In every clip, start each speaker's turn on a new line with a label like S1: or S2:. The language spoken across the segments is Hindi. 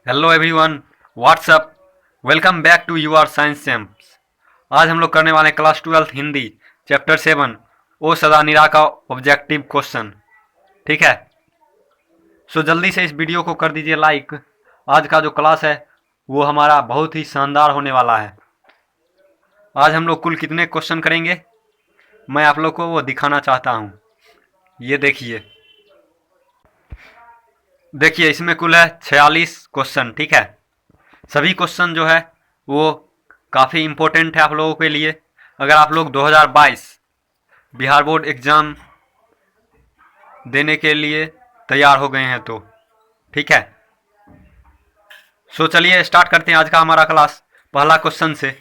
S1: Hello everyone, what's up. Welcome back to your science champs. आज हम लोग करने वाले हैं क्लास 12 हिंदी चैप्टर 7 ओ सदा निरा का ऑब्जेक्टिव क्वेश्चन। ठीक है, सो जल्दी से इस वीडियो को कर दीजिए लाइक। आज का जो क्लास है वो हमारा बहुत ही शानदार होने वाला है। आज हम लोग कुल कितने क्वेश्चन करेंगे मैं आप लोग को वो दिखाना चाहता हूँ। ये देखिए देखिए इसमें कुल है 46 क्वेश्चन। ठीक है, सभी क्वेश्चन जो है वो काफ़ी इम्पोर्टेंट है आप लोगों के लिए। अगर आप लोग 2022 बिहार बोर्ड एग्ज़ाम देने के लिए तैयार हो गए हैं तो ठीक है। सो चलिए स्टार्ट करते हैं आज का हमारा क्लास पहला क्वेश्चन से।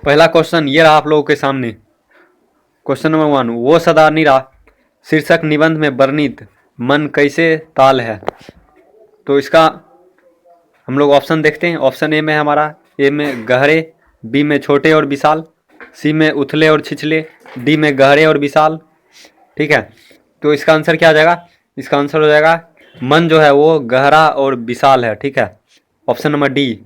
S1: पहला क्वेश्चन ये रहा आप लोगों के सामने। क्वेश्चन नंबर 1, वो सदा निरा शीर्षक निबंध में वर्णित मन कैसे ताल है। तो इसका हम लोग ऑप्शन देखते हैं। ऑप्शन ए में है हमारा, ए में गहरे, बी में छोटे और विशाल, सी में उथले और छिछले, डी में गहरे और विशाल। ठीक है, तो इसका आंसर क्या आ जाएगा? इसका आंसर हो जाएगा मन जो है वो गहरा और विशाल है। ठीक है, option number D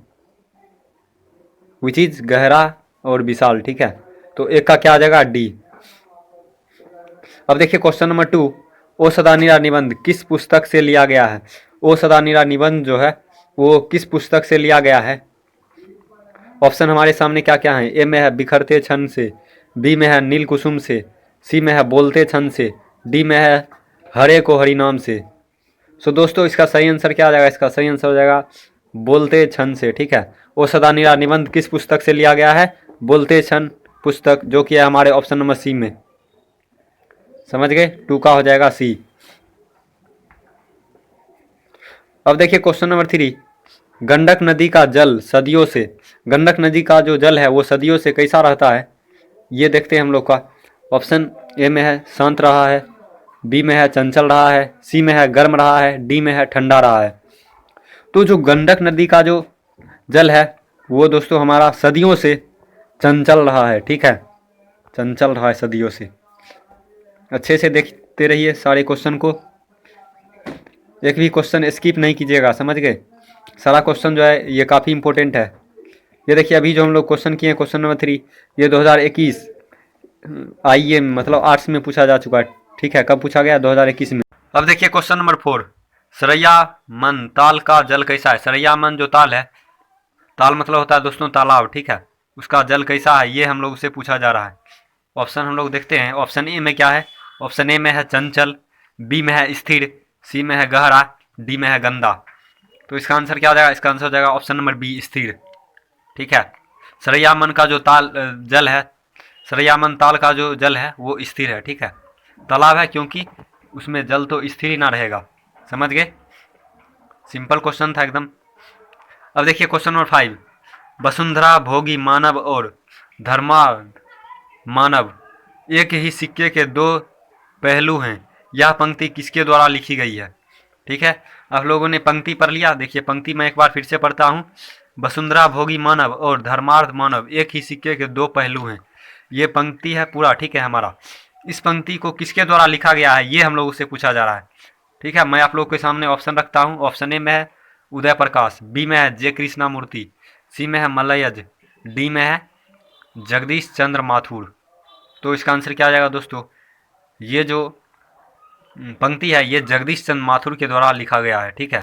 S1: which is गहरा और विशाल। ठीक है, तो एक का क्या आ जाएगा? डी। अब देखिए क्वेश्चन नंबर 2, ओ सदा निरा निबंध किस पुस्तक से लिया गया है। ओ सदा निरा निबंध जो है वो किस पुस्तक से लिया गया है। ऑप्शन हमारे सामने क्या क्या है? ए में है बिखरते छन से, बी में है नील कुसुम से, सी में है बोलते छन से, डी में है हरे को हरि नाम से। सो दोस्तों इसका सही आंसर क्या आ जाएगा? इसका सही आंसर हो जाएगा बोलते छन से। ठीक है, ओ सदा निरा निबंध किस पुस्तक से लिया गया है? बोलते छन पुस्तक, जो कि है हमारे ऑप्शन नंबर सी में। समझ गए? 2 का हो जाएगा सी। अब देखिए क्वेश्चन नंबर 3, गंडक नदी का जल सदियों से, गंडक नदी का जो जल है वो सदियों से कैसा रहता है, ये देखते हैं हम लोग का। ऑप्शन ए में है शांत रहा है, बी में है चंचल रहा है, सी में है गर्म रहा है, डी में है ठंडा रहा है। तो जो गंडक नदी का जो जल है वो दोस्तों हमारा सदियों से चंचल रहा है। ठीक है, चंचल रहा है सदियों से। अच्छे से देखते रहिए सारे क्वेश्चन को, एक भी क्वेश्चन स्किप नहीं कीजिएगा। समझ गए? सारा क्वेश्चन जो है ये काफ़ी इंपॉर्टेंट है। ये देखिए अभी जो हम लोग क्वेश्चन किए हैं, क्वेश्चन नंबर 3, ये 2021 आईए मतलब आर्ट्स में पूछा जा चुका है। ठीक है, कब पूछा गया? 2021 में। अब देखिए क्वेश्चन नंबर 4, सरैया मन ताल का जल कैसा है। सरैया मन जो ताल है, ताल मतलब होता है दोस्तों तालाब। ठीक है, उसका जल कैसा है ये हम लोग से पूछा जा रहा है। ऑप्शन हम लोग देखते हैं। ऑप्शन ए में क्या है? ऑप्शन ए में है चंचल, बी में है स्थिर, सी में है गहरा, डी में है गंदा। तो इसका आंसर क्या हो जाएगा? इसका आंसर हो जाएगा ऑप्शन नंबर बी स्थिर। ठीक है, सरैया मन का जो ताल जल है, सरैया मन ताल का जो जल है वो स्थिर है। ठीक है, तालाब है क्योंकि उसमें जल तो स्थिर ही ना रहेगा। समझ गए? सिंपल क्वेश्चन था एकदम। अब देखिए क्वेश्चन नंबर 5, वसुंधरा भोगी मानव और धर्मार्थ मानव एक ही सिक्के के दो पहलू हैं, यह पंक्ति किसके द्वारा लिखी गई है। ठीक है, आप लोगों ने पंक्ति पढ़ लिया। देखिए पंक्ति मैं एक बार फिर से पढ़ता हूँ। वसुंधरा भोगी मानव और धर्मार्थ मानव एक ही सिक्के के दो पहलू हैं, ये पंक्ति है पूरा। ठीक है, हमारा इस पंक्ति को किसके द्वारा लिखा गया है ये हम लोगों से पूछा जा रहा है। ठीक है, मैं आप लोग के सामने ऑप्शन रखता हूँ। ऑप्शन ए में है उदय प्रकाश, बी में है जे कृष्णा मूर्ति, सी में है मलयज, डी में है जगदीश चंद्र माथुर। तो इसका आंसर क्या आ जाएगा दोस्तों? ये जो पंक्ति है ये जगदीश चंद्र माथुर के द्वारा लिखा गया है। ठीक है,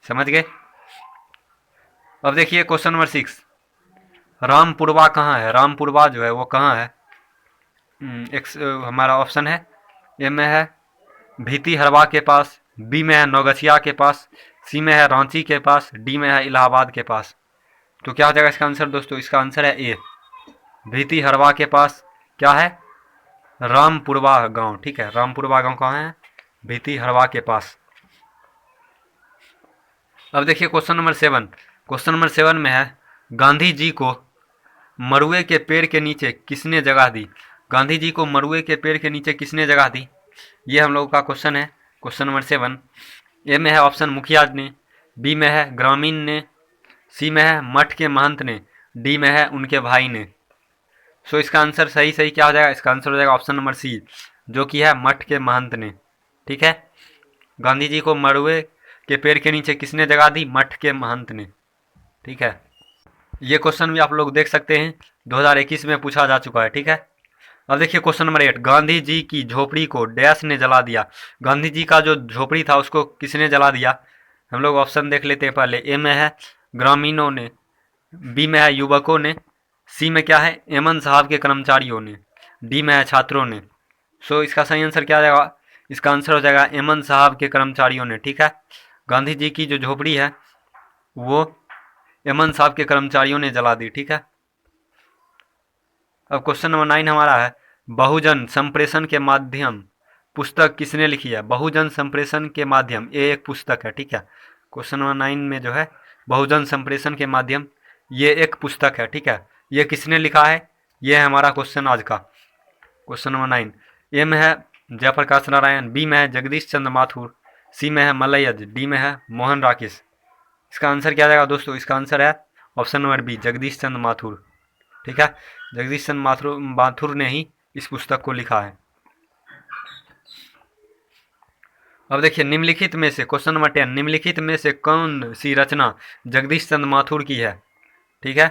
S1: समझ गए? अब देखिए क्वेश्चन नंबर 6, रामपुरवा कहाँ है। रामपुरवा जो है वो कहाँ है? एक हमारा ऑप्शन है, ए में है भीती हरवा के पास, बी में है नौगछिया के पास, सी में है रांची के पास, डी में है इलाहाबाद के पास। तो क्या हो जाएगा इसका आंसर दोस्तों? इसका आंसर है ए भीती हरवा के पास। क्या है? रामपुरवा गांव। ठीक है, रामपुरवा गांव कहाँ है? भीती हरवा के पास। अब देखिए क्वेश्चन नंबर 7, क्वेश्चन नंबर 7 में है गांधी जी को मरुए के पेड़ के नीचे किसने जगह दी। गांधी जी को मरुए के पेड़ के नीचे किसने जगह दी, ये हम लोगों का क्वेश्चन है। क्वेश्चन नंबर 7, ए में है ऑप्शन मुखिया ने, बी में है ग्रामीण ने, सी में है मठ के महंत ने, डी में है उनके भाई ने। सो इसका आंसर सही सही क्या हो जाएगा? इसका आंसर हो जाएगा ऑप्शन नंबर सी, जो कि है मठ के महंत ने। ठीक है, गांधी जी को मरुए के पेड़ के नीचे किसने जगा दी? मठ के महंत ने। ठीक है, ये क्वेश्चन भी आप लोग देख सकते हैं, 2021 में पूछा जा चुका है। ठीक है, अब देखिए क्वेश्चन नंबर 8, गांधी जी की झोपड़ी को डैश ने जला दिया। गांधी जी का जो झोपड़ी था उसको किसने जला दिया? हम लोग ऑप्शन देख लेते हैं पहले। ए में है ग्रामीणों ने, बी में है युवकों ने, सी में क्या है एमन साहब के कर्मचारियों ने, डी में है छात्रों ने। सो इसका सही आंसर क्या आ जाएगा? इसका आंसर हो जाएगा एमन साहब के कर्मचारियों ने। ठीक है, गांधी जी की जो झोपड़ी है वो एमन साहब के कर्मचारियों ने जला दी। ठीक है, अब क्वेश्चन नंबर 9 हमारा है, बहुजन संप्रेषण के माध्यम पुस्तक किसने लिखी है? बहुजन संप्रेषण के माध्यम, ये एक पुस्तक है। ठीक है, क्वेश्चन नंबर 9 में जो है बहुजन संप्रेषण के माध्यम, ये एक पुस्तक है। ठीक है, ये किसने लिखा है? ये है हमारा क्वेश्चन आज का, क्वेश्चन नंबर 9। ए में है जयप्रकाश नारायण, बी में है जगदीश चंद्र माथुर, सी में है मलयज, डी में है मोहन राकेश। इसका आंसर क्या जाएगा दोस्तों? इसका आंसर है option number B, Jagdish Chandra Mathur. ठीक है, जगदीश चंद्र माथुर ने ही इस पुस्तक को लिखा है। अब देखिए निम्नलिखित में से, क्वेश्चन नंबर 10, निम्नलिखित में से कौन सी रचना जगदीश चंद्र माथुर की है? ठीक है,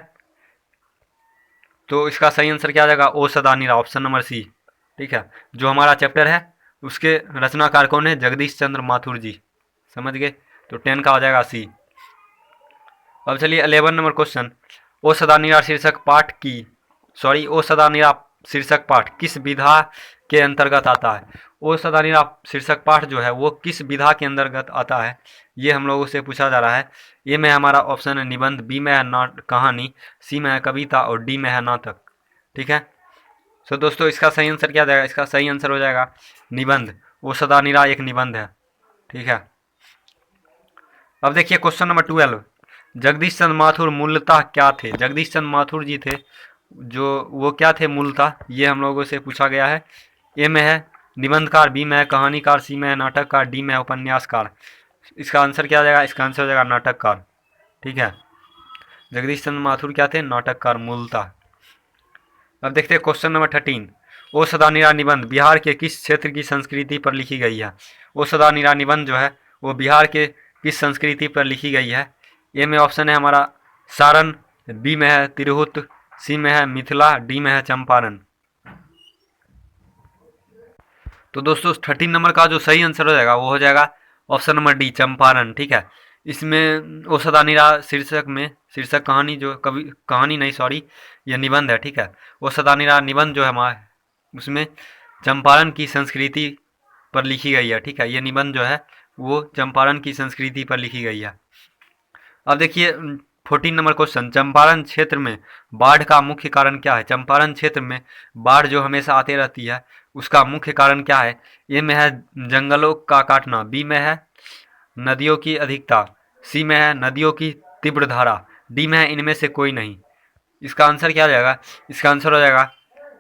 S1: तो इसका सही आंसर क्या आ जाएगा? ओ सदा नीरा, ऑप्शन नंबर सी। ठीक है, जो हमारा चैप्टर है उसके रचनाकार कौन है? जगदीश चंद्र माथुर जी। समझ गए? तो 10 का हो जाएगा सी। अब चलिए 11 नंबर क्वेश्चन, ओ सदा नीरा शीर्षक पाठ की, सॉरी ओ सदा नीरा शीर्षक पाठ किस विधा के अंतर्गत आता है? ओ सदा नीरा शीर्षक पाठ जो है वो किस विधा के अंतर्गत आता है, ये हम लोगों से पूछा जा रहा है। ए में हमारा ऑप्शन है निबंध, बी में है कहानी, सी में है कविता और डी में है नाटक। ठीक है, सो दोस्तों इसका सही आंसर क्या जाएगा? इसका सही आंसर हो जाएगा निबंध। ओ सदा नीरा एक निबंध है। ठीक है, अब देखिए क्वेश्चन नंबर 12, जगदीश चंद्र माथुर मूलतः क्या थे? जगदीश चंद्र माथुर जी थे जो, वो क्या थे मूलतः, ये हम लोगों से पूछा गया है। ए में है निबंधकार, बी में है कहानीकार, सी में है नाटककार, डी में है उपन्यासकार। इसका आंसर क्या आ जाएगा? इसका आंसर हो जाएगा नाटककार। ठीक है, जगदीश चंद्र माथुर क्या थे? नाटककार मूलतः। अब देखते हैं क्वेश्चन नंबर 13, ओ सदा नीरा निबंध बिहार के किस क्षेत्र की संस्कृति पर लिखी गई है? ओ सदा नीरा निबंध जो है वो बिहार के किस संस्कृति पर लिखी गई है? ए में ऑप्शन है हमारा सारण, बी में है तिरहुत, सी में है मिथिला, डी में है चंपारण। तो दोस्तों 13 नंबर का जो सही आंसर हो जाएगा वो हो जाएगा ऑप्शन नंबर डी, चंपारण। ठीक है, इसमें ओ सदा नीरा शीर्षक में, शीर्षक कहानी जो कहानी नहीं सॉरी यह निबंध है। ठीक है, ओ सदा नीरा निबंध जो है हमारा उसमें चंपारण की संस्कृति पर लिखी गई है। ठीक है, ये निबंध जो है वो चंपारण की संस्कृति पर लिखी गई है। अब देखिए 14 नंबर क्वेश्चन, चंपारण क्षेत्र में बाढ़ का मुख्य कारण क्या है? चंपारण क्षेत्र में बाढ़ जो हमेशा आती रहती है उसका मुख्य कारण क्या है? ए में है जंगलों का काटना, बी में है नदियों की अधिकता, सी में है नदियों की तीव्र धारा, डी में है इनमें से कोई नहीं। इसका आंसर क्या हो जाएगा? इसका आंसर हो जाएगा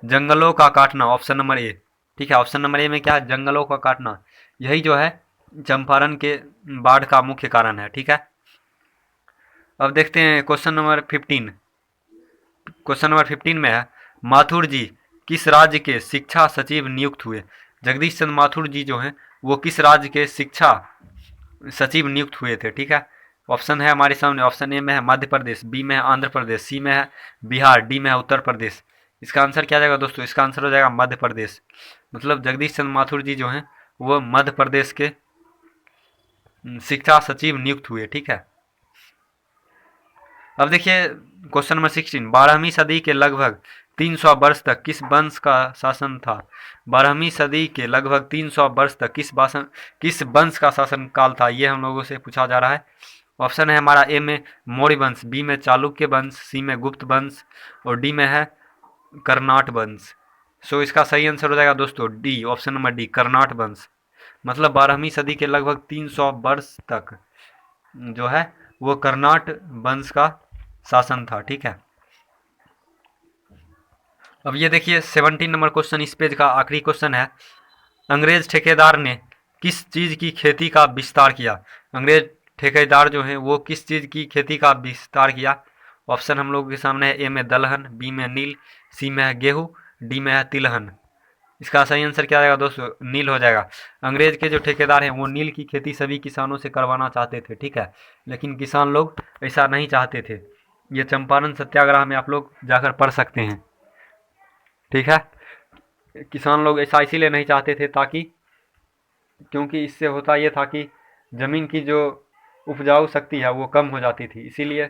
S1: जंगलों का काटना, ऑप्शन नंबर ए। ठीक है, ऑप्शन नंबर ए में क्या है? जंगलों का काटना, यही जो है चंपारण के बाढ़ का मुख्य कारण है। ठीक है, अब देखते हैं क्वेश्चन नंबर 15। क्वेश्चन नंबर 15 में है, माथुर जी किस राज्य के शिक्षा सचिव नियुक्त हुए? जगदीश चंद्र माथुर जी जो हैं वो किस राज्य के शिक्षा सचिव नियुक्त हुए थे? ठीक है, ऑप्शन है हमारे सामने, ऑप्शन ए में है मध्य प्रदेश, बी में है आंध्र प्रदेश, सी में है बिहार, डी में है उत्तर प्रदेश। इसका आंसर क्या जाएगा दोस्तों? इसका आंसर हो जाएगा मध्य प्रदेश। मतलब जगदीश चंद्र माथुर जी जो हैं वो मध्य प्रदेश के शिक्षा सचिव नियुक्त हुए। ठीक है, अब देखिए क्वेश्चन नंबर 16, 12वीं सदी के लगभग 300 वर्ष तक किस वंश का शासन था? 12वीं सदी के लगभग 300 वर्ष तक किस वंश का शासन काल था? ये हम लोगों से पूछा जा रहा है। ऑप्शन है हमारा ए में मौर्य वंश, बी में चालुक्य वंश, सी में गुप्त वंश और डी में है कर्नाट वंश। सो इसका सही आंसर हो जाएगा दोस्तों D, option number D, Karnat वंश। मतलब 12वीं सदी के लगभग 300 वर्ष तक जो है वो कर्नाट वंश का शासन था। ठीक है, अब ये देखिए 17 नंबर क्वेश्चन, इस पेज का आखिरी क्वेश्चन है, अंग्रेज ठेकेदार ने किस चीज़ की खेती का विस्तार किया? अंग्रेज ठेकेदार जो हैं वो किस चीज़ की खेती का विस्तार किया? ऑप्शन हम लोगों के सामने है, ए में दलहन, बी में नील, सी में है गेहूँ, डी में है तिलहन। इसका सही आंसर क्या आएगा दोस्तों? नील हो जाएगा। अंग्रेज के जो ठेकेदार हैं वो नील की खेती सभी किसानों से करवाना चाहते थे, ठीक है, लेकिन किसान लोग ऐसा नहीं चाहते थे। ये चंपारण सत्याग्रह में आप लोग जाकर पढ़ सकते हैं, ठीक है। किसान लोग ऐसा इसीलिए नहीं चाहते थे ताकि, क्योंकि इससे होता ये था कि ज़मीन की जो उपजाऊ शक्ति है वो कम हो जाती थी, इसीलिए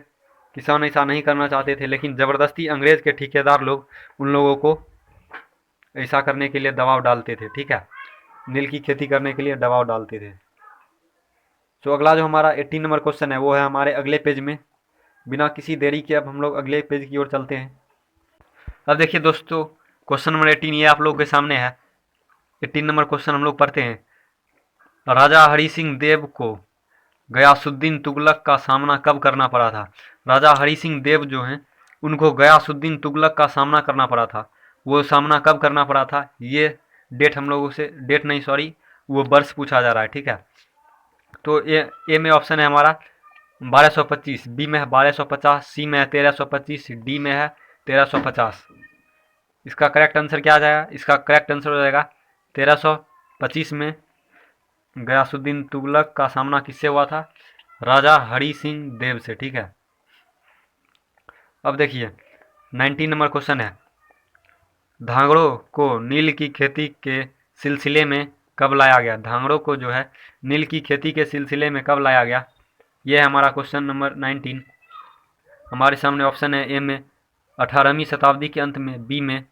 S1: किसान ऐसा नहीं करना चाहते थे। लेकिन ज़बरदस्ती अंग्रेज़ के ठेकेदार लोग उन लोगों को ऐसा करने के लिए दबाव डालते थे, ठीक है, नील की खेती करने के लिए दबाव डालते थे। तो अगला जो हमारा 18 नंबर क्वेश्चन है वो है हमारे अगले पेज में। बिना किसी देरी के अब हम लोग अगले पेज की ओर चलते हैं। अब देखिए दोस्तों, क्वेश्चन नंबर 18 ये आप लोगों के सामने है। 18 नंबर क्वेश्चन हम लोग पढ़ते हैं। राजा हरि सिंह देव को गयासुद्दीन तुगलक का सामना कब करना पड़ा था? राजा हरि सिंह देव जो हैं उनको गयासुद्दीन तुगलक का सामना करना पड़ा था। वो सामना कब करना पड़ा था, ये डेट हम लोगों से, डेट नहीं सॉरी, वो वर्ष पूछा जा रहा है, ठीक है। तो ए में ऑप्शन है हमारा 1225, बी में है 1250, सी में है 1325, डी में है 1350। इसका करेक्ट आंसर क्या आ जाएगा? इसका करेक्ट आंसर हो जाएगा 1325 में गयासुद्दीन तुगलक का सामना किससे हुआ था? राजा हरि सिंह देव से, ठीक है। अब देखिए 19 नंबर क्वेश्चन है। धांगड़ों को नील की खेती के सिलसिले में कब लाया गया? धांगड़ों को जो है नील की खेती के सिलसिले में कब लाया गया? यह है हमारा क्वेश्चन नंबर 19। हमारे सामने ऑप्शन है ए में 18वीं शताब्दी के अंत में, बी में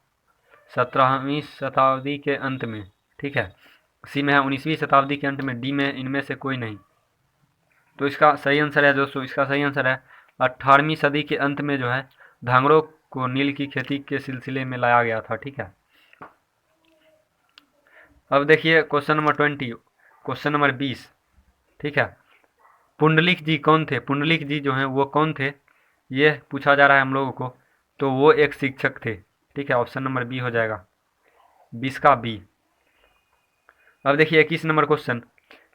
S1: 17वीं शताब्दी के अंत में, ठीक है, सी में है 19वीं शताब्दी के अंत में, डी में इनमें से कोई नहीं। तो इसका सही आंसर है दोस्तों, इसका सही आंसर है 18वीं सदी के अंत में जो है धांगड़ों को नील की खेती के सिलसिले में लाया गया था, ठीक है। अब देखिए क्वेश्चन नंबर 20, क्वेश्चन नंबर 20, ठीक है। पुंडलिक जी कौन थे? पुंडलिक जी जो हैं वो कौन थे, ये पूछा जा रहा है हम लोगों को। तो वो एक शिक्षक थे, ठीक है, ऑप्शन नंबर बी हो जाएगा, 20 का बी। अब देखिए 21 नंबर क्वेश्चन।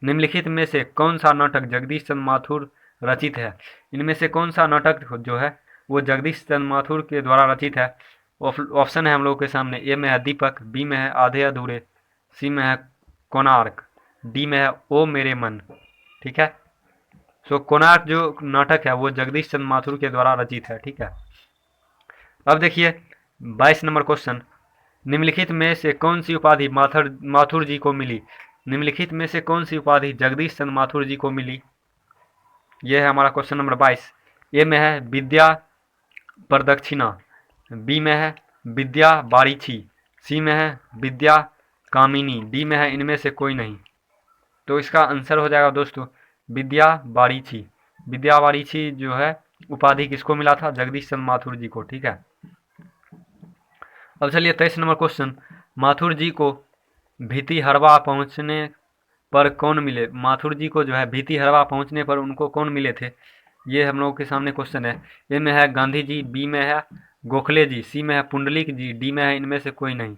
S1: निम्नलिखित में से कौन सा नाटक जगदीश चंद्र माथुर रचित है? इनमें से कौन सा नाटक जो है वो जगदीश चंद्र माथुर के द्वारा रचित है? ऑप्शन है हम लोगों के सामने, ए में है दीपक, बी में है आधे अधूरे, सी में है कोणार्क, डी में है ओ मेरे मन, ठीक है। सो कोणार्क जो नाटक है वो जगदीश चंद्र माथुर के द्वारा रचित है, ठीक है। अब देखिए 22 नंबर क्वेश्चन। निम्नलिखित में से कौन सी उपाधि माथुर जी को मिली? निम्नलिखित में से कौन सी उपाधि जगदीश चंद्र माथुर जी को मिली? यह है हमारा क्वेश्चन नंबर 22। ए में है विद्या प्रदक्षिणा, बी में है विद्या बारीछी, सी में है विद्या कामिनी, डी में है इनमें से कोई नहीं। तो इसका आंसर हो जाएगा दोस्तों विद्या बारीछी। विद्या बारीछी जो है उपाधि किसको मिला था? जगदीश चंद्र माथुर जी को, ठीक है। अब चलिए 23 नंबर क्वेश्चन। माथुर जी को भीतिहरवा पहुंचने पर कौन मिले? माथुर जी को जो है भीतिहरवा पहुंचने पर उनको कौन मिले थे? ये हम लोगों के सामने क्वेश्चन है। ए में है गांधी जी, बी में है गोखले जी, सी में है पुंडलिक जी, डी में है इनमें से कोई नहीं।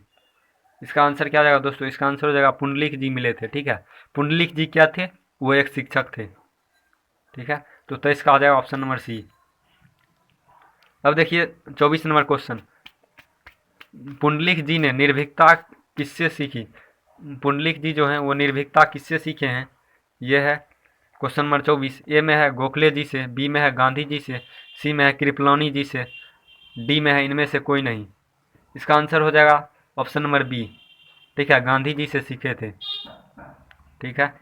S1: इसका आंसर क्या हो जाएगा दोस्तों? इसका आंसर हो जाएगा पुंडलिक जी मिले थे, ठीक है। पुंडलिक जी क्या थे? वो एक शिक्षक थे, ठीक है। तो इसका आ जाएगा ऑप्शन नंबर सी। अब देखिए 24 नंबर क्वेश्चन। पुंडलिक जी ने निर्भीकता किससे सीखी? पुंडलिक जी जो हैं वो निर्भीकता किससे सीखे हैं? ये है क्वेश्चन नंबर 24। ए में है गोखले जी से, बी में है गांधी जी से, सी में है कृपलानी जी से, डी में है इनमें से कोई नहीं। इसका आंसर हो जाएगा ऑप्शन नंबर बी, ठीक है, गांधी जी से सीखे थे, ठीक है।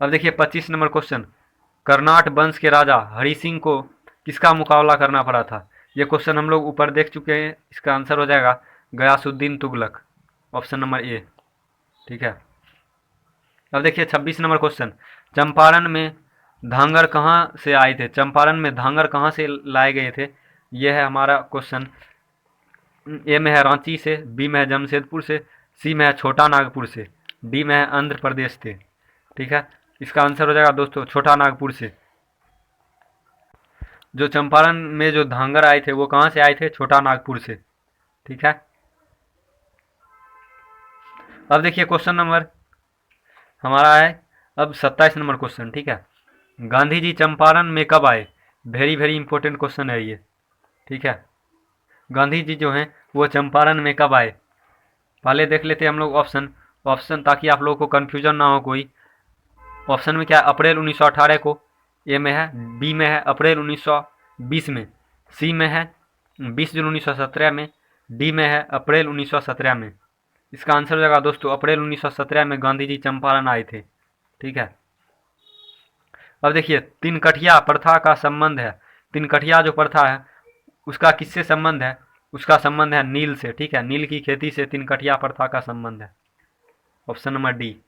S1: अब देखिए 25 नंबर क्वेश्चन। कर्नाट वंश के राजा हरि सिंह को किसका मुकाबला करना पड़ा था? ये क्वेश्चन हम लोग ऊपर देख चुके हैं। इसका आंसर हो जाएगा Ghiyasuddin Tughlaq, option number A, ठीक है। अब देखिए 26 नंबर क्वेश्चन। चंपारण में धांगर कहाँ से आए थे? चंपारण में धांगर कहाँ से लाए गए थे? यह है हमारा क्वेश्चन। ए में है रांची से, बी में है जमशेदपुर से, सी में है छोटा नागपुर से, डी में है आंध्र प्रदेश से, ठीक है। इसका आंसर हो जाएगा दोस्तों छोटा नागपुर से। जो चंपारण में जो धांगर आए थे वो कहाँ से आए थे? छोटा नागपुर से, ठीक है। अब देखिए क्वेश्चन नंबर हमारा है अब 27 नंबर क्वेश्चन, ठीक है। गांधी जी चंपारण में कब आए? वेरी वेरी इंपॉर्टेंट क्वेश्चन है ये, ठीक है। गांधी जी जो हैं वो चंपारण में कब आए। पहले देख लेते हैं हम लोग ऑप्शन ऑप्शन, ताकि आप लोगों को कन्फ्यूजन ना हो कोई। ऑप्शन में क्या है, अप्रैल 1918 को, ए में है, बी में है अप्रैल 1920 में, सी में है 20 जून 1917 में, डी में है अप्रैल 1917 में। इसका आंसर हो जाएगा दोस्तों अप्रैल 1917 में गांधी जी चंपारण आए थे। ठीक है। अब देखिए तिनकठिया प्रथा का संबंध है, तिनकठिया जो प्रथा है उसका किससे संबंध है, उसका संबंध है नील से। ठीक है, नील की खेती से तिनकठिया प्रथा का संबंध है। Option number D.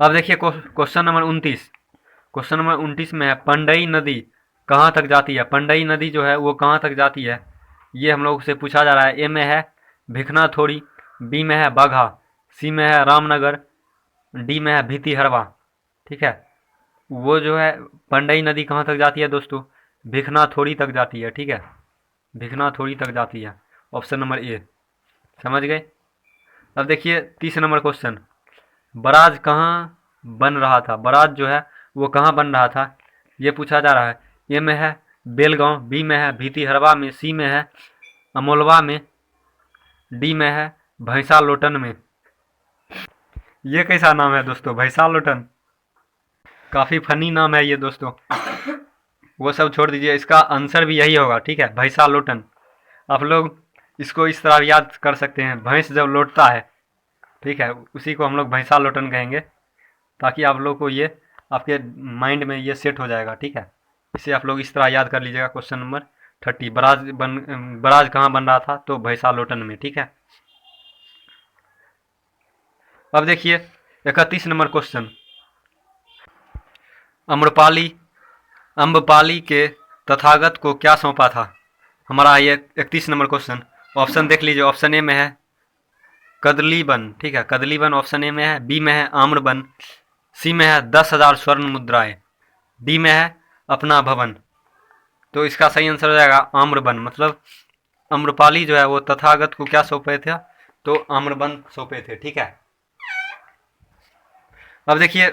S1: अब देखिए क्वेश्चन नंबर 29। क्वेश्चन नंबर 29 में है पंडई नदी कहाँ तक जाती है। पंडई नदी जो है वो कहाँ तक जाती है, ये हम लोग से पूछा जा रहा है। ए में है भिखना थोड़ी, बी में है बाघा, सी में है रामनगर, डी में है भीतीहरवा। ठीक है, वो जो है पंडई नदी कहाँ तक जाती है दोस्तों, भिखना थोड़ी तक जाती है। ठीक है, भिखना थोड़ी तक जाती है। ऑप्शन नंबर ए। समझ गए। अब देखिए 30 नंबर क्वेश्चन, बराज कहाँ बन रहा था। बराज जो है वो कहाँ बन रहा था, ये पूछा जा रहा है। ए में है बेलगांव, बी में है भीतीहरवा में, सी में है अमोलवा में, डी में है भैंसा लोटन में। ये कैसा नाम है दोस्तों, भैंसा लोटन, काफ़ी फनी नाम है ये दोस्तों। वो सब छोड़ दीजिए, इसका आंसर भी यही होगा। ठीक है, भैंसा लोटन। आप लोग इसको इस तरह याद कर सकते हैं, भैंस जब लौटता है, ठीक है, उसी को हम लोग भैंसा लोटन कहेंगे, ताकि आप लोग को ये आपके माइंड में ये सेट हो जाएगा। ठीक है, इसे आप लोग इस तरह याद कर लीजिएगा। क्वेश्चन नंबर 30, बराज कहाँ बन रहा था, तो भैंसा लोटन में। ठीक है। अब देखिए 31 नंबर क्वेश्चन, अम्रपाली के तथागत को क्या सौंपा था। हमारा ये 31 नंबर क्वेश्चन। ऑप्शन देख लीजिए। ऑप्शन ए में है कदलीबन। ठीक है, कदलीबन ऑप्शन ए में है, बी में है आम्रबन, सी में है 10,000 स्वर्ण मुद्राएं, डी में है अपना भवन। तो इसका सही आंसर हो जाएगा आम्रबन। मतलब अम्रपाली जो है वो तथागत को क्या सौंपे थे, तो आम्रबन सौंपे थे। ठीक है। अब देखिए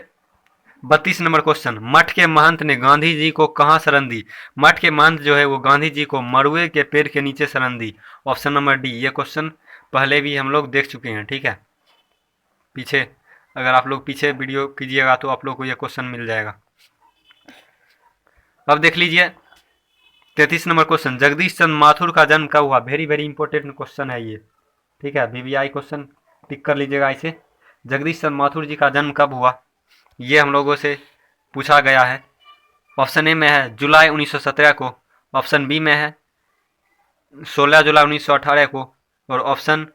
S1: 32 नंबर क्वेश्चन, मठ के महंत ने गांधी जी को कहाँ शरण दी। मठ के महंत जो है वो गांधी जी को मरुए के पेड़ के नीचे शरण दी। Option number D. ये क्वेश्चन पहले भी हम लोग देख चुके हैं। ठीक है, पीछे अगर आप लोग पीछे वीडियो कीजिएगा तो आप लोग को ये क्वेश्चन मिल जाएगा। अब देख लीजिए 33 नंबर क्वेश्चन, जगदीश चंद्र माथुर का जन्म कब हुआ। वेरी वेरी इंपॉर्टेंट क्वेश्चन है ये। ठीक है, VVI क्वेश्चन टिक कर लीजिएगा इसे। जगदीश चंद्र माथुर जी का जन्म कब हुआ, ये हम लोगों से पूछा गया है। ऑप्शन ए में है जुलाई 1917 को, ऑप्शन बी में है 16 जुलाई 1918 को, और ऑप्शन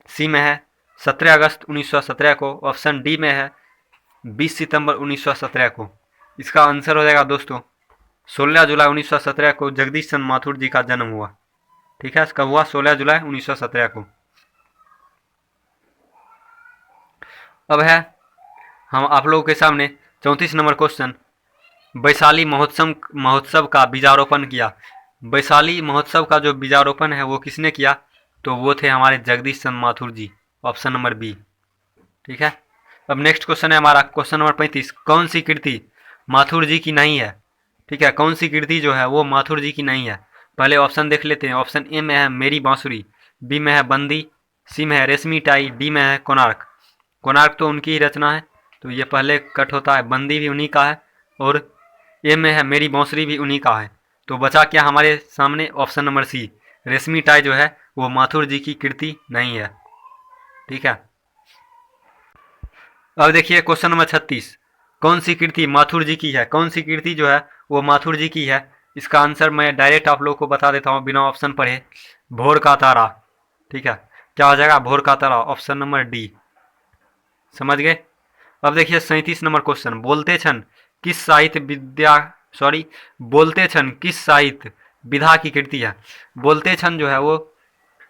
S1: सी में है 17 अगस्त 1917 को, ऑप्शन डी में है 20 सितंबर 1917 को। इसका आंसर हो जाएगा दोस्तों 16 जुलाई 1917 को जगदीश चंद्र माथुर जी का जन्म हुआ। ठीक है, इसका हुआ 16 जुलाई 1917 को। अब है हम आप लोगों के सामने 34 नंबर क्वेश्चन, वैशाली महोत्सव का बीजारोपण किया। वैशाली महोत्सव का जो बीजारोपण है वो किसने किया, तो वो थे हमारे Jagdish Chandra Mathur ji. Option number B. ठीक है। अब नेक्स्ट क्वेश्चन है हमारा क्वेश्चन नंबर 35, कौन सी कृति माथुर जी की नहीं है। ठीक है, कौन सी कृति जो है वो माथुर जी की नहीं है। पहले ऑप्शन देख लेते हैं। ऑप्शन ए में है मेरी बांसुरी, बी में है बंदी, सी में है रेशमी टाई, डी में है कोणार्क। कोणार्क तो उनकी ही रचना है, तो ये पहले कट होता है। बंदी भी उन्हीं का है, और ए में है मेरी बांसुरी भी उन्हीं का है। तो बचा क्या हमारे सामने, ऑप्शन नंबर सी, रेशमी टाई जो है वो माथुर जी की कृति नहीं है। ठीक है। अब देखिए क्वेश्चन नंबर 36, कौन सी कृति माथुर जी की है। कौन सी कृति जो है वो माथुर जी की है। इसका आंसर मैं डायरेक्ट आप लोग को बता देता हूँ बिना ऑप्शन पढ़े, भोर का तारा। ठीक है, क्या हो जाएगा, भोर का तारा। Option number D. समझ गए। अब देखिए 37 नंबर क्वेश्चन, बोलते छन किस साहित्य विधा की कृति है। बोलते छन जो है वो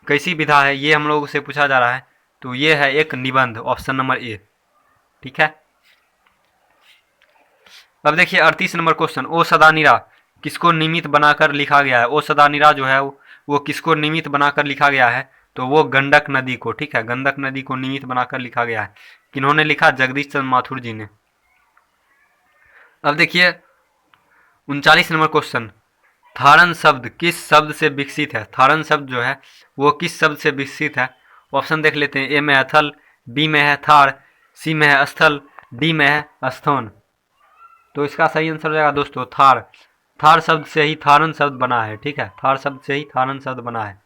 S1: कैसी विधा है, ये हम लोगों से पूछा जा रहा है। तो ये है एक निबंध। Option number A. ठीक है। अब देखिए 38 नंबर क्वेश्चन, ओ सदानीरा किसको निमित्त बनाकर लिखा गया है। ओ सदानीरा जो है वो किसको निमित्त बनाकर लिखा गया है, तो वो गंडक नदी को। ठीक है, गंडक नदी को निमित्त बनाकर लिखा गया है। किन्होंने लिखा, जगदीश चंद्र माथुर जी ने। अब देखिए 39 नंबर क्वेश्चन, थारन शब्द किस शब्द से विकसित है? थारन शब्द जो है वो किस शब्द से विकसित है? ऑप्शन देख लेते हैं। ए में है थल, बी में है थार, सी में है स्थल, डी में है स्थान। तो इसका सही आंसर हो जाएगा दोस्तों थार। थार शब्द से ही थारन शब्द बना है। ठीक है, थार शब्द से ही थारन शब्द बना है।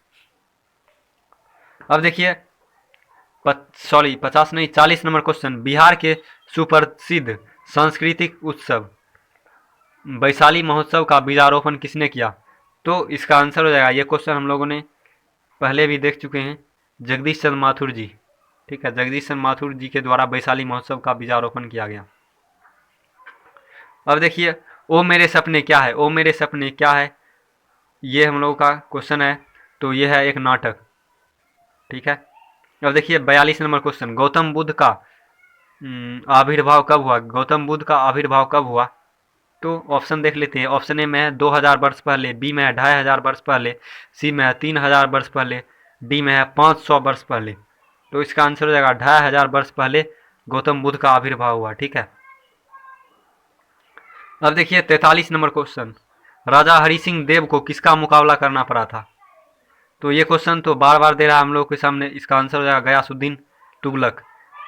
S1: अब देखिए 50 नहीं 40 नंबर क्वेश्चन। बिहार के सुप्रसिद्ध सांस्कृतिक उत्सव वैशाली महोत्सव का बीजारोपण किसने किया? तो इसका आंसर हो जाएगा, ये क्वेश्चन हम लोगों ने पहले भी देख चुके हैं, जगदीश चंद्र माथुर जी। ठीक है, जगदीश चंद्र माथुर जी के द्वारा वैशाली महोत्सव का बीजारोपण किया गया। अब देखिए ओ मेरे सपने क्या है? ओ मेरे सपने क्या है, ये हम लोगों का क्वेश्चन है। तो ये है एक नाटक। ठीक है, अब देखिए 42 नंबर क्वेश्चन। गौतम बुद्ध का आविर्भाव कब हुआ? गौतम बुद्ध का आविर्भाव कब हुआ? तो ऑप्शन देख लेते हैं। ऑप्शन ए में है 2000 वर्ष पहले, बी में है 2500 वर्ष पहले, सी में है 3000 वर्ष पहले, डी में है 500 वर्ष पहले। तो इसका आंसर हो जाएगा 2500 वर्ष पहले गौतम बुद्ध का आविर्भाव हुआ। ठीक है, अब देखिए 43 नंबर क्वेश्चन। राजा हरि सिंह देव को किसका मुकाबला करना पड़ा था? तो ये क्वेश्चन तो बार बार दे रहा है हम लोग के सामने। इसका आंसर हो जाएगा गयासुद्दीन तुगलक।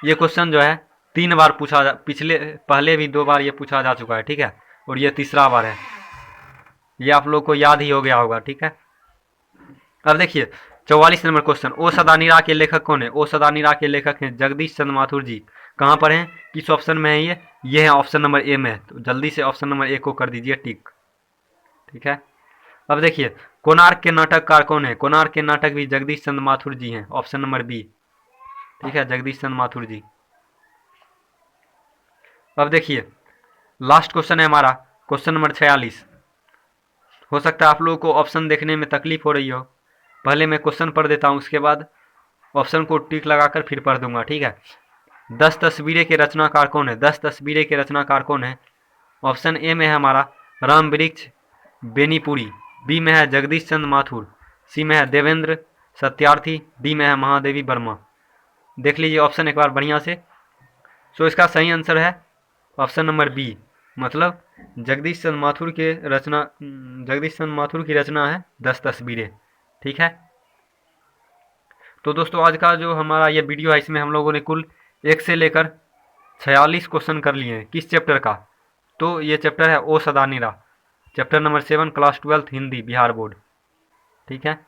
S1: ये क्वेश्चन जो है 3 बार पूछा पिछले पहले भी 2 बार ये पूछा जा चुका है। ठीक है, और ये तीसरा बार है। ये आप लोग को याद ही हो गया होगा। ठीक है, अब देखिए 44 नंबर क्वेश्चन। ओ सदानीरा के लेखक कौन है? ओ सदानीरा के लेखक हैं जगदीश चंद्र माथुर जी। कहाँ पर हैं, किस ऑप्शन में है ये है ऑप्शन नंबर ए में। तो जल्दी से ऑप्शन नंबर ए को कर दीजिए टिक। ठीक है, अब देखिए कोणार्क के नाटककार कौन है? कोणार्क के नाटक भी जगदीश चंद्र माथुर जी हैं, ऑप्शन नंबर बी। ठीक है, जगदीश चंद्र माथुर जी। अब देखिए लास्ट क्वेश्चन है हमारा, क्वेश्चन नंबर 46। हो सकता है आप लोगों को ऑप्शन देखने में तकलीफ हो रही हो। पहले मैं क्वेश्चन पढ़ देता हूँ, उसके बाद ऑप्शन को टिक लगाकर फिर पढ़ दूंगा। ठीक है, 10 तस्वीरें के रचनाकार कौन है? 10 तस्वीरें के रचनाकार कौन है? ऑप्शन ए में है हमारा राम वृक्ष बेनीपुरी, बी में है जगदीश चंद्र माथुर, सी में है देवेंद्र सत्यार्थी, डी में है महादेवी वर्मा। देख लीजिए ऑप्शन एक बार बढ़िया से। सो इसका सही आंसर है ऑप्शन नंबर बी, मतलब जगदीश चंद्र माथुर की रचना है 10 तस्वीरें। ठीक है, तो दोस्तों आज का जो हमारा ये वीडियो है इसमें हम लोगों ने कुल 1 से लेकर 46 क्वेश्चन कर लिए हैं। किस चैप्टर का? तो ये चैप्टर है O Sadanira, chapter number 7 class 12 Hindi Bihar board. ठीक है,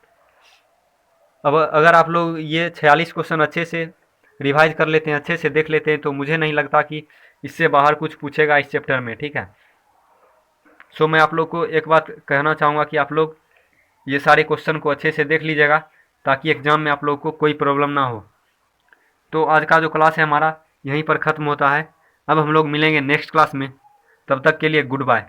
S1: अब अगर आप लोग ये 46 क्वेश्चन अच्छे से रिवाइज कर लेते हैं, अच्छे से देख लेते हैं, तो मुझे नहीं लगता कि इससे बाहर कुछ पूछेगा इस चैप्टर में। ठीक है, सो मैं आप लोग को एक बात कहना चाहूँगा कि आप लोग ये सारे क्वेश्चन को अच्छे से देख लीजिएगा, ताकि एग्ज़ाम में आप लोग को कोई प्रॉब्लम ना हो। तो आज का जो क्लास है हमारा यहीं पर ख़त्म होता है। अब हम लोग मिलेंगे नेक्स्ट क्लास में, तब तक के लिए गुड बाय।